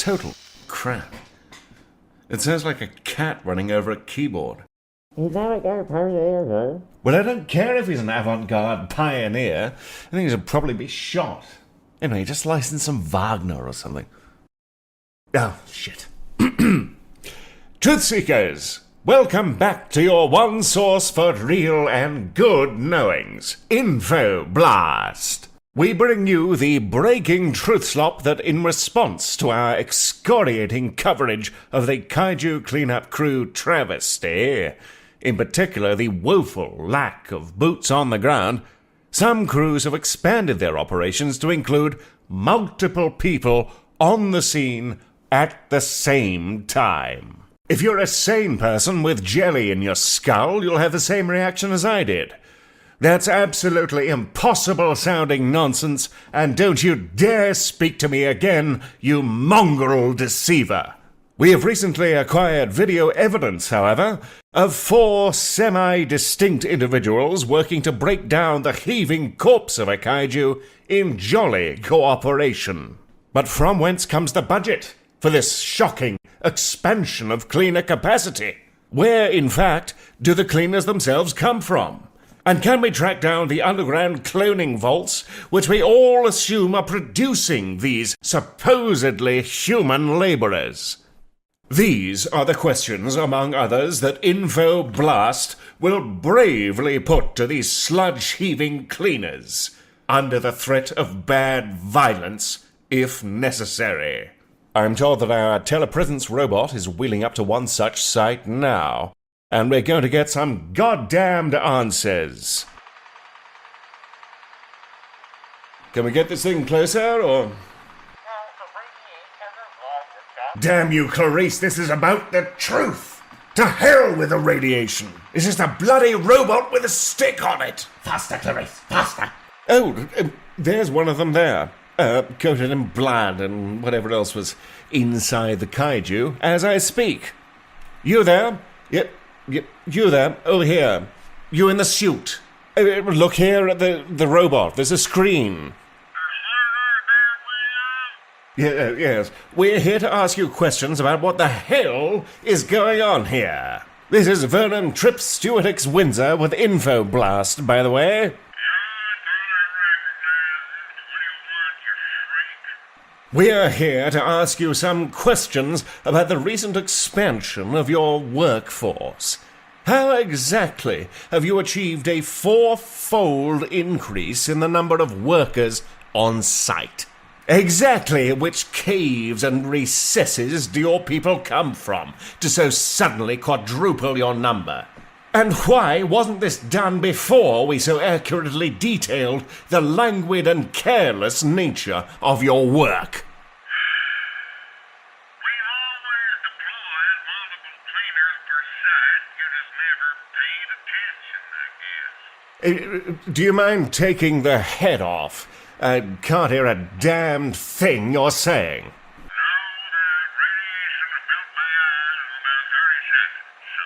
total crap. It sounds like a cat running over a keyboard. He's an avant-garde pioneer, though. Well, I don't care if he's an avant-garde pioneer. I think he should probably be shot. Anyway, just license some Wagner or something. Oh, shit. Truth Seekers, welcome back to your one source for real and good knowings, Infoblast. We bring you the breaking truth slop that, in response to our excoriating coverage of the Kaiju Cleanup crew travesty, in particular the woeful lack of boots on the ground, some crews have expanded their operations to include multiple people on the scene at the same time. If you're a sane person with jelly in your skull, you'll have the same reaction as I did. That's absolutely impossible-sounding nonsense, and don't you dare speak to me again, you mongrel deceiver. We have recently acquired video evidence, however, of 4 semi-distinct individuals working to break down the heaving corpse of a kaiju in jolly cooperation. But from whence comes the budget for this shocking expansion of cleaner capacity? Where, in fact, do the cleaners themselves come from? And can we track down the underground cloning vaults, which we all assume are producing these supposedly human laborers? These are the questions, among others, that Infoblast will bravely put to these sludge-heaving cleaners, under the threat of bad violence, if necessary. I'm told that our telepresence robot is wheeling up to one such site now, and we're going to get some goddamned answers. Can we get this thing closer, or...? Damn you, Clarice, this is about the truth! To hell with the radiation! It's just a bloody robot with a stick on it! Faster, Clarice, faster! Oh, there's one of them there. Coated in blood and whatever else was inside the kaiju as I speak. You there? Yep. You there, over here. You in the suit. Look here at the robot. There's a screen. Yes. We're here to ask you questions about what the hell is going on here. This is Vernon Tripp Stewart X Windsor with Infoblast, by the way. We're here to ask you some questions about the recent expansion of your workforce. How exactly have you achieved a 4-fold increase in the number of workers on site? Exactly which caves and recesses do your people come from to so suddenly quadruple your number? And why wasn't this done before we so accurately detailed the languid and careless nature of your work? We always deployed multiple cleaners per site. You just never paid attention, I guess. Do you mind taking the head off? I can't hear a damned thing you're saying. No, the radiation filled my eyes in about 30 seconds, so,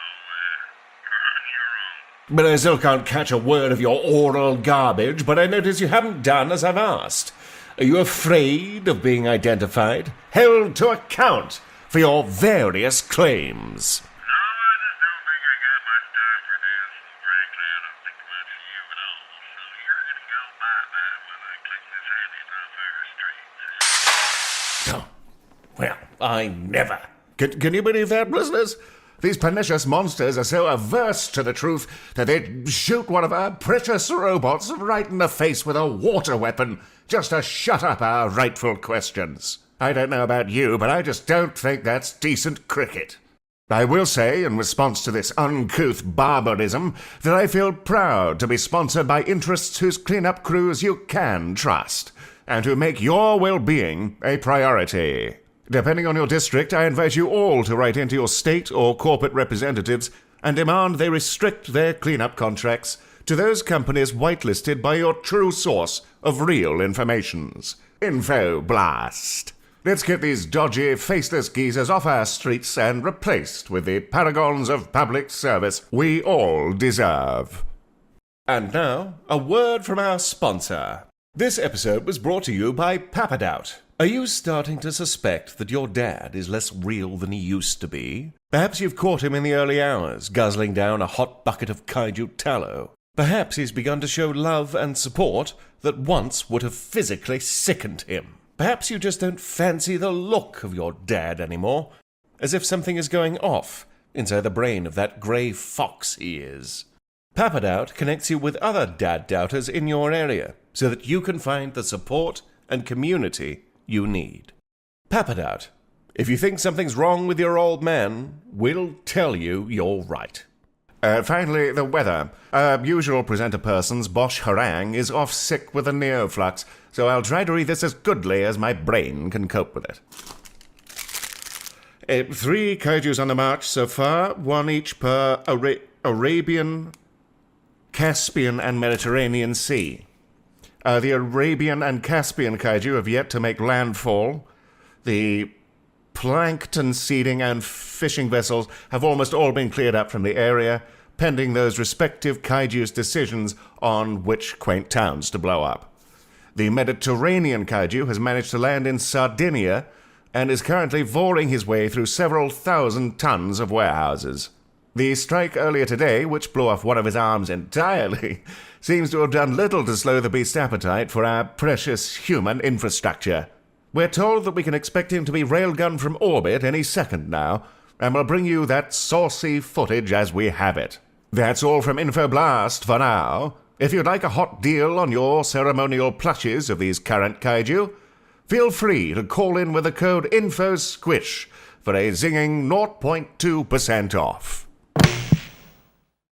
on your own. But I still can't catch a word of your oral garbage, but I notice you haven't done as I've asked. Are you afraid of being identified? Held to account for your various claims? No, I just don't think I got much time for this, and frankly, I don't think much of you at all, so you're gonna go bye-bye when I click this handy-off our street. Oh, well, I never. Can you believe that, listeners? These pernicious monsters are so averse to the truth that they'd shoot one of our precious robots right in the face with a water weapon just to shut up our rightful questions. I don't know about you, but I just don't think that's decent cricket. I will say, in response to this uncouth barbarism, that I feel proud to be sponsored by interests whose cleanup crews you can trust, and who make your well-being a priority. Depending on your district, I invite you all to write into your state or corporate representatives and demand they restrict their cleanup contracts to those companies whitelisted by your true source of real informations, Infoblast. Let's get these dodgy, faceless geezers off our streets and replaced with the paragons of public service we all deserve. And now, a word from our sponsor. This episode was brought to you by Papadout, Are you starting to suspect that your dad is less real than he used to be? Perhaps you've caught him in the early hours, guzzling down a hot bucket of kaiju tallow. Perhaps he's begun to show love and support that once would have physically sickened him. Perhaps you just don't fancy the look of your dad anymore, as if something is going off inside the brain of that grey fox he is. Papa Doubt connects you with other dad doubters in your area, so that you can find the support and community you need. Papa Doubt, if you think something's wrong with your old man, we'll tell you you're right. Finally, the weather. Our usual presenter person's Bosch Harangue is off sick with a neoflux, so I'll try to read this as goodly as my brain can cope with it. 3 kaijus on the march so far, 1 each per Arabian, Caspian, and Mediterranean Sea. The Arabian and Caspian kaiju have yet to make landfall. The plankton seeding and fishing vessels have almost all been cleared up from the area, pending those respective kaijus' decisions on which quaint towns to blow up. The Mediterranean kaiju has managed to land in Sardinia and is currently voring his way through several thousand tons of warehouses. The strike earlier today, which blew off one of his arms entirely, seems to have done little to slow the beast's appetite for our precious human infrastructure. We're told that we can expect him to be railgunned from orbit any second now, and we'll bring you that saucy footage as we have it. That's all from Infoblast for now. If you'd like a hot deal on your ceremonial plushes of these current kaiju, feel free to call in with the code INFOSQUISH for a zinging 0.2% off.